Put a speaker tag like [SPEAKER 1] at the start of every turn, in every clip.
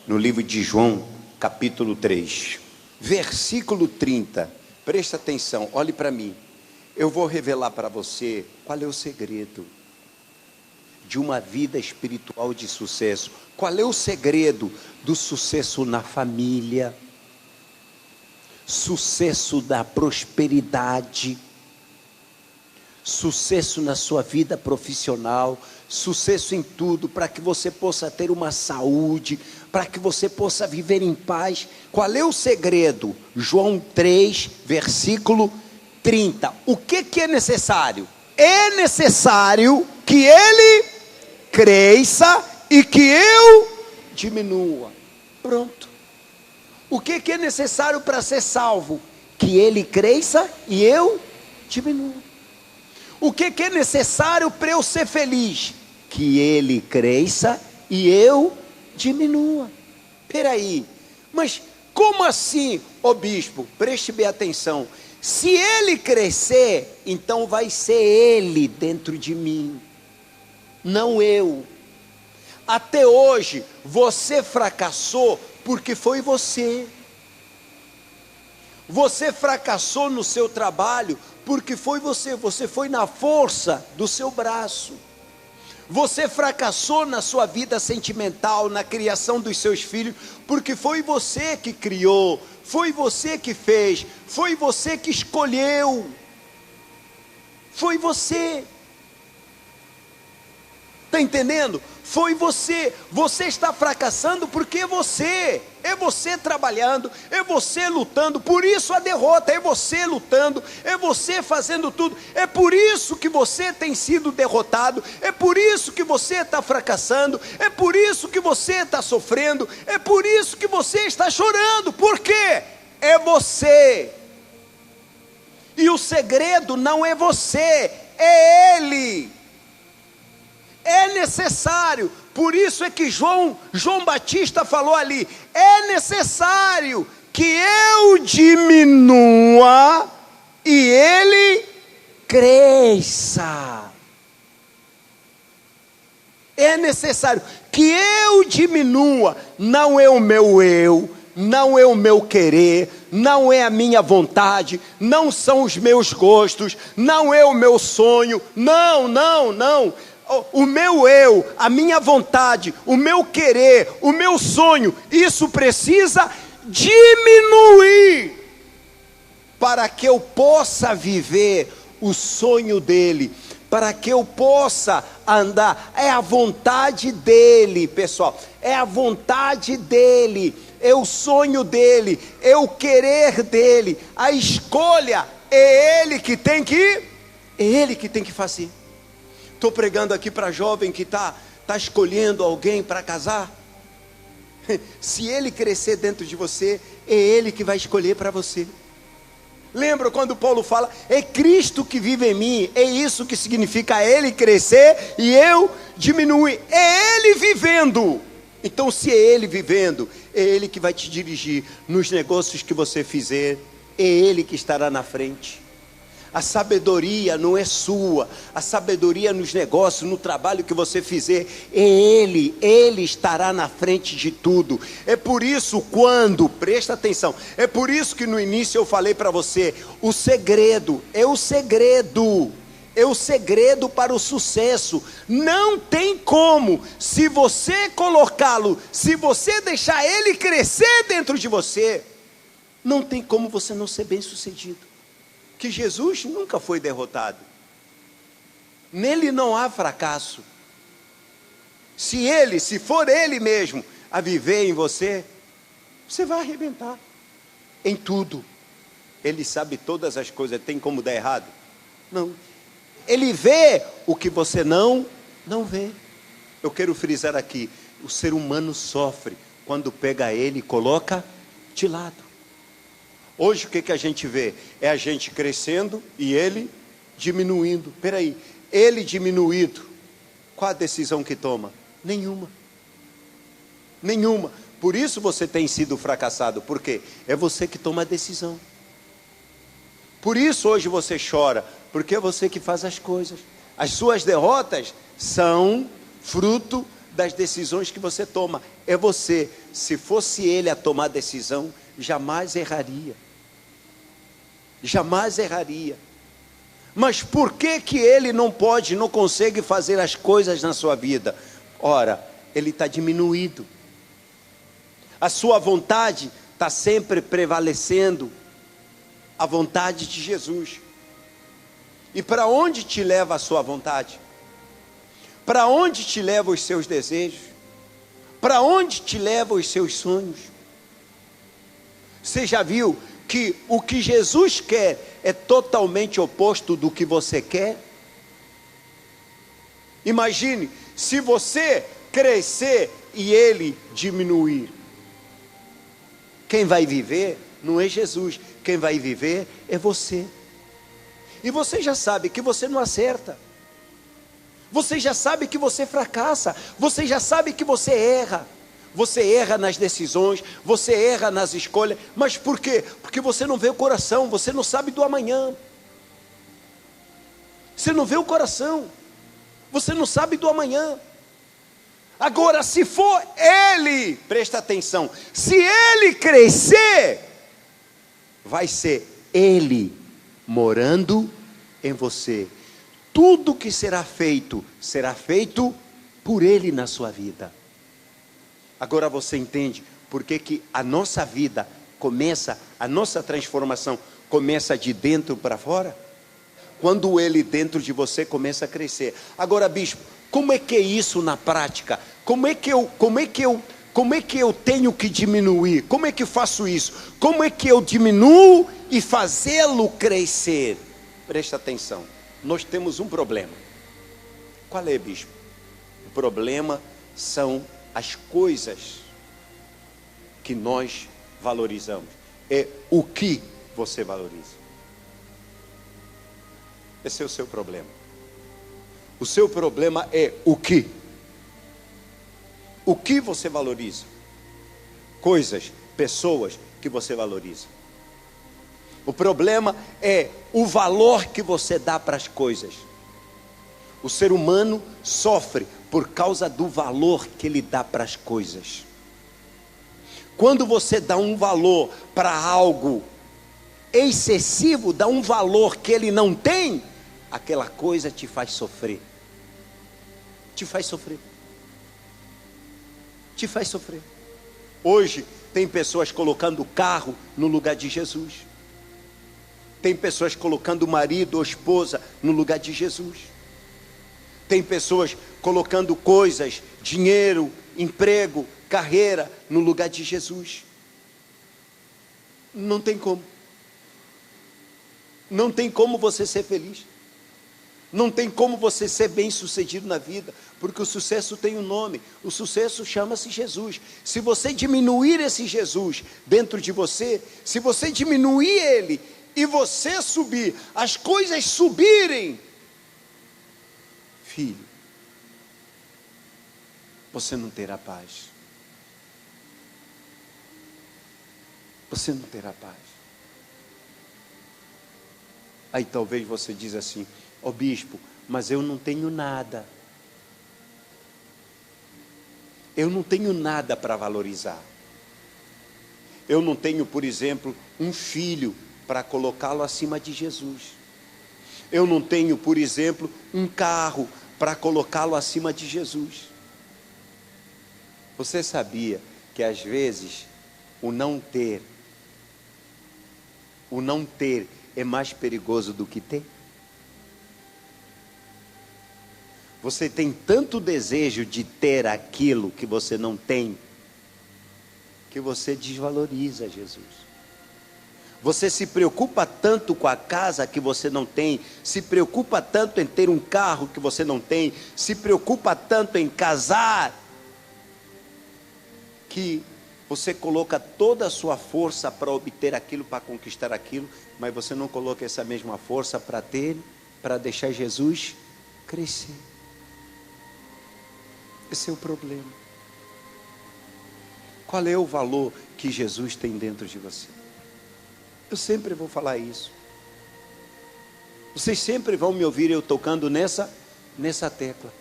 [SPEAKER 1] no livro de João, capítulo 3, versículo 30. Presta atenção, olhe para mim. Eu vou revelar para você qual é o segredo de uma vida espiritual de sucesso. Qual é o segredo do sucesso na família, sucesso da prosperidade, sucesso na sua vida profissional, sucesso em tudo, para que você possa ter uma saúde, para que você possa viver em paz. Qual é o segredo? João 3, versículo 30. O que é necessário? É necessário que ele cresça e que eu diminua. Pronto. O que é necessário para ser salvo? Que ele cresça e eu diminua. O que é necessário para eu ser feliz? Que ele cresça e eu diminua. Peraí, mas como assim, ô bispo? Preste bem atenção. Se ele crescer, então vai ser ele dentro de mim, não eu. Até hoje, você fracassou porque foi você. Você fracassou no seu trabalho porque foi você. Você foi na força do seu braço. Você fracassou na sua vida sentimental, na criação dos seus filhos, porque foi você que criou, foi você que fez, foi você que escolheu. Foi você. Está entendendo? Foi você. Você está fracassando porque é você trabalhando, é você lutando. Por isso a derrota, é você lutando, é você fazendo tudo. É por isso que você tem sido derrotado, é por isso que você está fracassando, é por isso que você está sofrendo, é por isso que você está chorando. Por quê? É você. E o segredo não é você, é ele. É necessário, por isso é que João Batista falou ali, é necessário que eu diminua e ele cresça. É necessário que eu diminua, não é o meu eu, não é o meu querer, não é a minha vontade, não são os meus gostos, não é o meu sonho, não. O meu eu, a minha vontade, o meu querer, o meu sonho, isso precisa diminuir para que eu possa viver o sonho dele, para que eu possa andar. É a vontade dele, pessoal, é a vontade dele, é o sonho dele, é o querer dele, a escolha é ele que tem que fazer. Estou pregando aqui para jovem que está escolhendo alguém para casar. Se ele crescer dentro de você, é ele que vai escolher para você. Lembra quando Paulo fala, é Cristo que vive em mim, é isso que significa ele crescer e eu diminuir, é ele vivendo. Então se é ele vivendo, é ele que vai te dirigir nos negócios que você fizer, é ele que estará na frente. A sabedoria não é sua, a sabedoria nos negócios, no trabalho que você fizer, é ele estará na frente de tudo. É por isso presta atenção, é por isso que no início eu falei para você, o segredo para o sucesso. Não tem como, se você colocá-lo, se você deixar ele crescer dentro de você, não tem como você não ser bem sucedido. Que Jesus nunca foi derrotado, nele não há fracasso. Se for ele mesmo a viver em você, você vai arrebentar em tudo. Ele sabe todas as coisas, tem como dar errado? Não. Ele vê o que você não vê. Eu quero frisar aqui, o ser humano sofre quando pega ele e coloca de lado. Hoje o que a gente vê? É a gente crescendo e ele diminuindo. Peraí, ele diminuído, qual a decisão que toma? Nenhuma. Por isso você tem sido fracassado, porque é você que toma a decisão. Por isso hoje você chora, porque é você que faz as coisas. As suas derrotas são fruto das decisões que você toma, é você. Se fosse ele a tomar a decisão, jamais erraria. Jamais erraria. Mas por que que ele não pode, não consegue fazer as coisas na sua vida? Ora, ele está diminuído. A sua vontade está sempre prevalecendo a vontade de Jesus. E para onde te leva a sua vontade? Para onde te levam os seus desejos? Para onde te levam os seus sonhos? Você já viu que o que Jesus quer é totalmente oposto do que você quer? Imagine se você crescer e ele diminuir. Quem vai viver não é Jesus, quem vai viver é você. E você já sabe que você não acerta. Você já sabe que você fracassa. Você já sabe que você erra. Você erra nas decisões, você erra nas escolhas. Mas por quê? Porque você não vê o coração, você não sabe do amanhã. Você não vê o coração, você não sabe do amanhã. Agora, se for ele, presta atenção, se ele crescer, vai ser ele morando em você. Tudo que será feito por ele na sua vida. Agora você entende por que a nossa vida começa, a nossa transformação começa de dentro para fora? Quando ele dentro de você começa a crescer. Agora, bispo, como é que é isso na prática? Como é que eu tenho que diminuir? Como é que eu faço isso? Como é que eu diminuo e fazê-lo crescer? Presta atenção, nós temos um problema. Qual é, bispo? O problema são as coisas que nós valorizamos. É o que você valoriza. Esse é o seu problema. O seu problema é o que? O que você valoriza? Coisas, pessoas que você valoriza. O problema é o valor que você dá para as coisas. O ser humano sofre por causa do valor que ele dá para as coisas. Quando você dá um valor para algo excessivo, dá um valor que ele não tem, aquela coisa te faz sofrer. Te faz sofrer. Te faz sofrer. Hoje tem pessoas colocando o carro no lugar de Jesus. Tem pessoas colocando o marido ou esposa no lugar de Jesus. Tem pessoas colocando coisas, dinheiro, emprego, carreira no lugar de Jesus. Não tem como. Não tem como você ser feliz. Não tem como você ser bem sucedido na vida, porque o sucesso tem um nome. O sucesso chama-se Jesus. Se você diminuir esse Jesus dentro de você, se você diminuir ele e você subir, as coisas subirem, filho, você não terá paz. Você não terá paz. Aí talvez você diz assim: ó bispo, mas eu não tenho nada. Eu não tenho nada para valorizar. Eu não tenho, por exemplo, um filho para colocá-lo acima de Jesus. Eu não tenho, por exemplo, um carro para colocá-lo acima de Jesus. Você sabia que às vezes o não ter é mais perigoso do que ter? Você tem tanto desejo de ter aquilo que você não tem, que você desvaloriza Jesus. Você se preocupa tanto com a casa que você não tem, se preocupa tanto em ter um carro que você não tem, se preocupa tanto em casar, que você coloca toda a sua força para obter aquilo, para conquistar aquilo, mas você não coloca essa mesma força para ter, para deixar Jesus crescer. Esse é o problema. Qual é o valor que Jesus tem dentro de você? Eu sempre vou falar isso. Vocês sempre vão me ouvir eu tocando nessa tecla.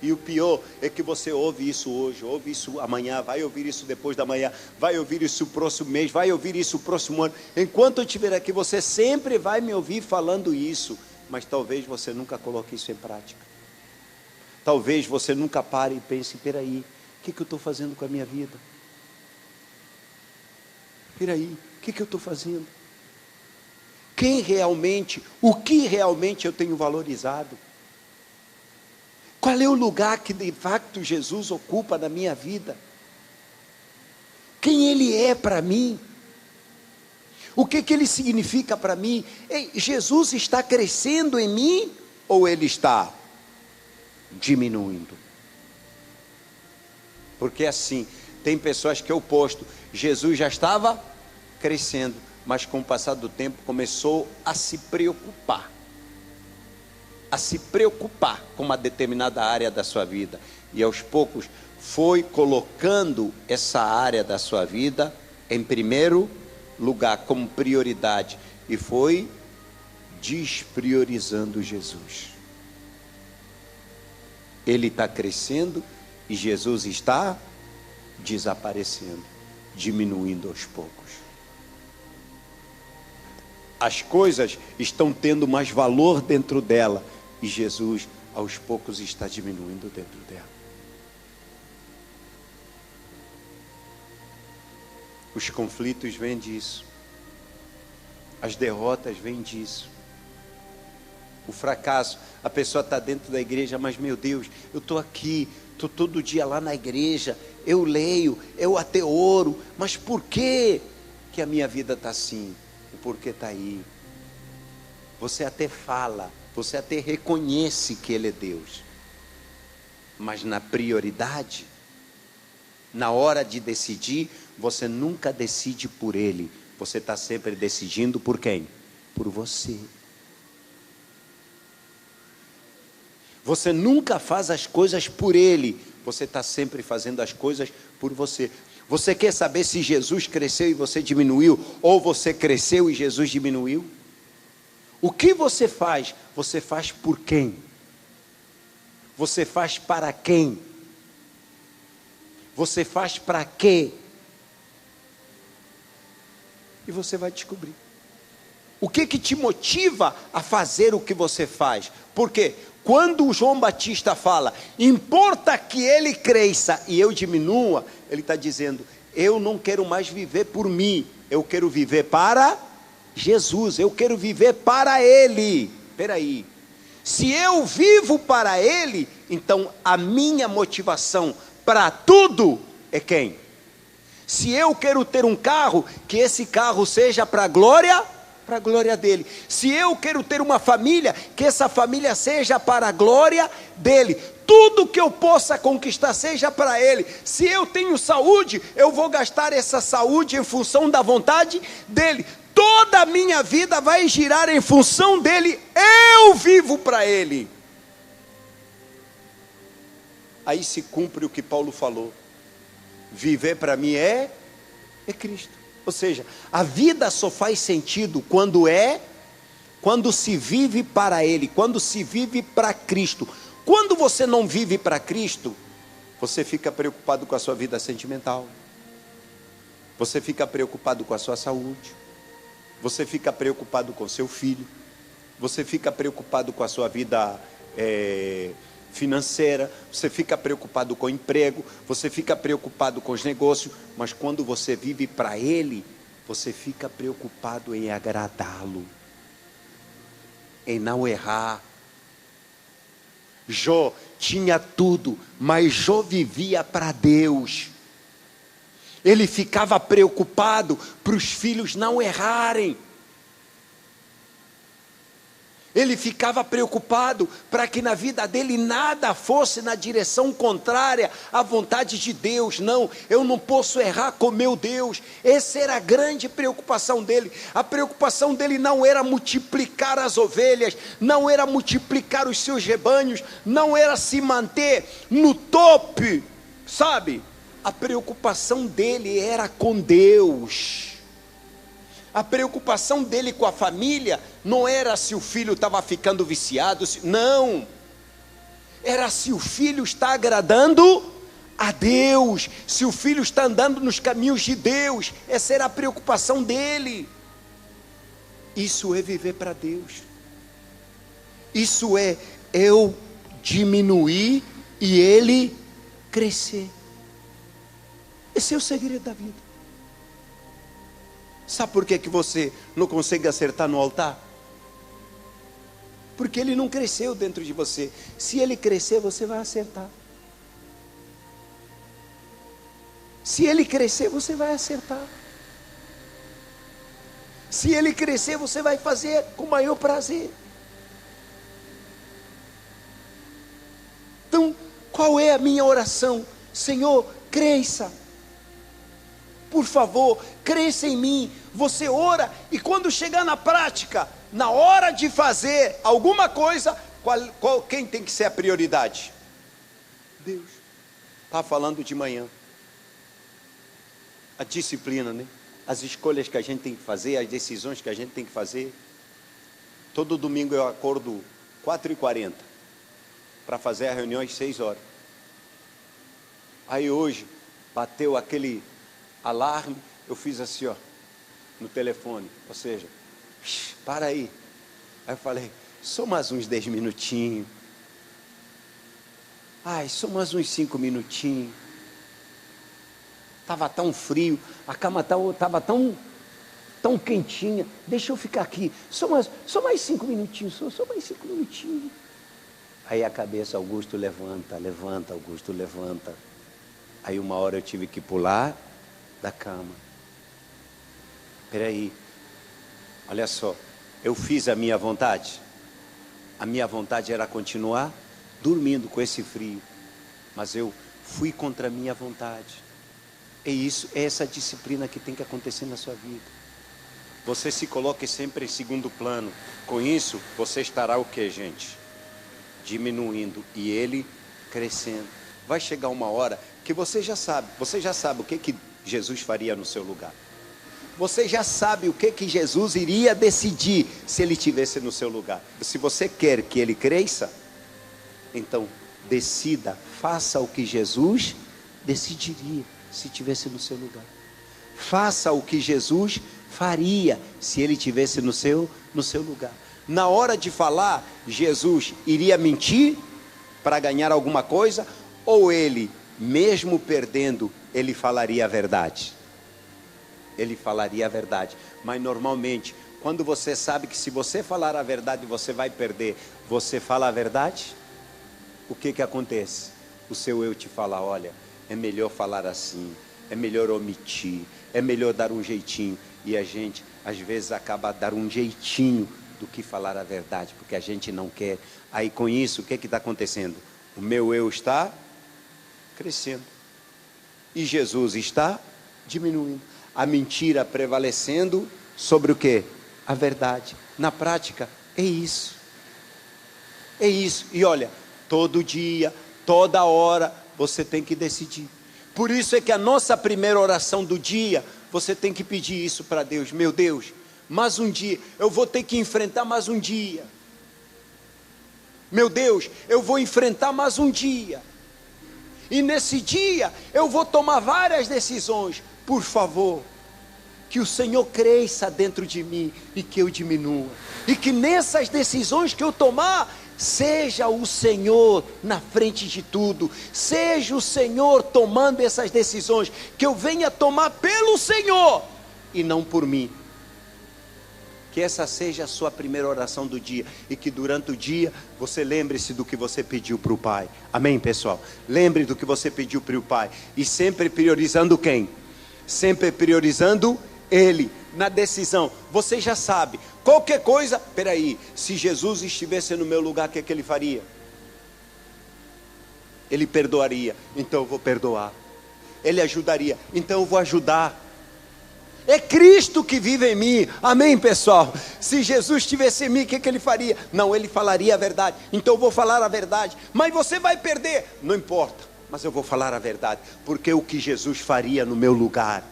[SPEAKER 1] E o pior é que você ouve isso hoje, ouve isso amanhã, vai ouvir isso depois da manhã, vai ouvir isso o próximo mês, vai ouvir isso o próximo ano. Enquanto eu estiver aqui, você sempre vai me ouvir falando isso, mas talvez você nunca coloque isso em prática. Talvez você nunca pare e pense, peraí, o que eu estou fazendo com a minha vida? Peraí, o que eu estou fazendo? O que realmente eu tenho valorizado? Qual é o lugar que de facto Jesus ocupa na minha vida? Quem Ele é para mim? O que Ele significa para mim? Ei, Jesus está crescendo em mim ou Ele está diminuindo? Porque assim, tem pessoas que é o oposto. Jesus já estava crescendo, mas com o passar do tempo começou a se preocupar com uma determinada área da sua vida, e aos poucos foi colocando essa área da sua vida em primeiro lugar, como prioridade, e foi despriorizando Jesus. Ele está crescendo e Jesus está desaparecendo, diminuindo aos poucos. As coisas estão tendo mais valor dentro dela, e Jesus, aos poucos, está diminuindo dentro dela. Os conflitos vêm disso. As derrotas vêm disso. O fracasso, a pessoa está dentro da igreja, mas meu Deus, eu estou aqui, estou todo dia lá na igreja, eu leio, eu até oro, mas por que a minha vida está assim? O porquê está aí. Você até fala, você até reconhece que Ele é Deus, mas na prioridade, na hora de decidir, você nunca decide por Ele, você está sempre decidindo por quem? Por você. Você nunca faz as coisas por Ele, você está sempre fazendo as coisas por você. Você quer saber se Jesus cresceu e você diminuiu, ou você cresceu e Jesus diminuiu? O que você faz por quem? Você faz para quem? Você faz para quê? E você vai descobrir. O que te motiva a fazer o que você faz? Porque quando o João Batista fala, importa que ele cresça e eu diminua, ele está dizendo, eu não quero mais viver por mim, eu quero viver para Jesus, eu quero viver para Ele. Espera aí, se eu vivo para Ele, então a minha motivação para tudo é quem? Se eu quero ter um carro, que esse carro seja para a glória dele. Se eu quero ter uma família, que essa família seja para a glória dele. Tudo que eu possa conquistar seja para Ele. Se eu tenho saúde, eu vou gastar essa saúde em função da vontade dEle. Toda a minha vida vai girar em função dEle. Eu vivo para Ele. Aí se cumpre o que Paulo falou. Viver para mim é Cristo. Ou seja, a vida só faz sentido quando se vive para Ele, quando se vive para Cristo. Quando você não vive para Cristo, você fica preocupado com a sua vida sentimental, você fica preocupado com a sua saúde, você fica preocupado com seu filho, você fica preocupado com a sua vida financeira, você fica preocupado com o emprego, você fica preocupado com os negócios, mas quando você vive para Ele, você fica preocupado em agradá-lo, em não errar. Jó tinha tudo, mas Jó vivia para Deus. Ele ficava preocupado para os filhos não errarem. Ele ficava preocupado para que na vida dele nada fosse na direção contrária à vontade de Deus. Não, eu não posso errar com meu Deus. Essa era a grande preocupação dele. A preocupação dele não era multiplicar as ovelhas, não era multiplicar os seus rebanhos, não era se manter no topo, sabe? A preocupação dele era com Deus. A preocupação dele com a família não era se o filho estava ficando viciado, não. era se o filho está agradando a Deus, se o filho está andando nos caminhos de Deus. Essa era a preocupação dele. Isso é viver para Deus. Isso é eu diminuir e ele crescer. Esse é o segredo da vida. Sabe por que você não consegue acertar no altar? Porque ele não cresceu dentro de você. Se ele crescer, você vai acertar. Se ele crescer, você vai acertar. Se ele crescer, você vai fazer com maior prazer. Então, qual é a minha oração? Senhor, cresça. Por favor, cresça em mim. Você ora e quando chegar na prática, na hora de fazer alguma coisa, quem tem que ser a prioridade? Deus. Estava falando de manhã. A disciplina, né? As escolhas que a gente tem que fazer, as decisões que a gente tem que fazer. Todo domingo eu acordo 4h40 para fazer a reunião às 6 horas. Aí hoje bateu aquele alarme, eu fiz assim, ó, no telefone, ou seja, para aí. Aí eu falei, só mais uns 10 minutinhos. Ai, só mais uns 5 minutinhos. Estava tão frio, a cama estava tão quentinha. Deixa eu ficar aqui, só mais 5 minutinhos, só mais 5 minutinhos. Aí a cabeça, Augusto, levanta, Augusto, levanta. Aí uma hora eu tive que pular da cama. Espera aí, olha só, eu fiz a minha vontade. A minha vontade era continuar dormindo com esse frio, mas eu fui contra a minha vontade. É essa disciplina que tem que acontecer na sua vida. Você se coloque sempre em segundo plano. Com isso, você estará o que, gente? Diminuindo e ele crescendo. Vai chegar uma hora que você já sabe o que Jesus faria no seu lugar. Você já sabe o que Jesus iria decidir se ele estivesse no seu lugar. Se você quer que ele cresça, então decida, faça o que Jesus decidiria se estivesse no seu lugar. Faça o que Jesus faria se ele estivesse no seu lugar. Na hora de falar, Jesus iria mentir para ganhar alguma coisa, ou ele, mesmo perdendo, ele falaria a verdade? Ele falaria a verdade. Mas normalmente, quando você sabe que se você falar a verdade você vai perder, você fala a verdade? O que acontece? O seu eu te fala, olha, é melhor falar assim, é melhor omitir, é melhor dar um jeitinho. E a gente, às vezes, acaba dar um jeitinho do que falar a verdade, porque a gente não quer. Aí com isso, o que está acontecendo? O meu eu está crescendo e Jesus está diminuindo. A mentira prevalecendo sobre o que? A verdade. Na prática, é isso. É isso. E olha, todo dia, toda hora, você tem que decidir. Por isso é que a nossa primeira oração do dia, você tem que pedir isso para Deus. Meu Deus, mais um dia, eu vou ter que enfrentar mais um dia. Meu Deus, eu vou enfrentar mais um dia. E nesse dia, eu vou tomar várias decisões. Por favor, que o Senhor cresça dentro de mim e que eu diminua. E que nessas decisões que eu tomar, seja o Senhor na frente de tudo. Seja o Senhor tomando essas decisões. Que eu venha tomar pelo Senhor e não por mim. Que essa seja a sua primeira oração do dia. E que durante o dia você lembre-se do que você pediu para o Pai. Amém, pessoal? Lembre do que você pediu para o Pai. E sempre priorizando quem? Sempre priorizando Ele na decisão. Você já sabe. Qualquer coisa, peraí, se Jesus estivesse no meu lugar, o que é que Ele faria? Ele perdoaria, então eu vou perdoar. Ele ajudaria, então eu vou ajudar. É Cristo que vive em mim. Amém, pessoal? Se Jesus estivesse em mim, o que é que Ele faria? Não, Ele falaria a verdade. Então eu vou falar a verdade. Mas você vai perder, não importa, mas eu vou falar a verdade. Porque é o que Jesus faria no meu lugar.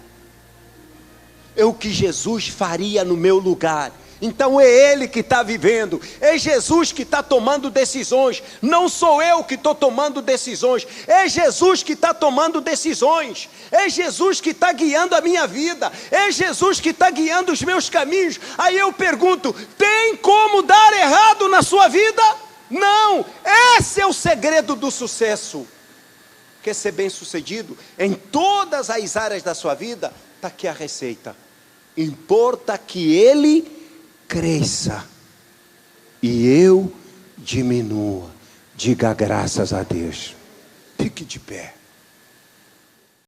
[SPEAKER 1] É o que Jesus faria no meu lugar. Então é Ele que está vivendo, é Jesus que está tomando decisões, não sou eu que estou tomando decisões, é Jesus que está tomando decisões, é Jesus que está guiando a minha vida, é Jesus que está guiando os meus caminhos. Aí eu pergunto, tem como dar errado na sua vida? Não, esse é o segredo do sucesso. Quer ser bem sucedido em todas as áreas da sua vida? Está aqui a receita, importa que Ele cresça e eu diminua. Diga graças a Deus. Fique de pé.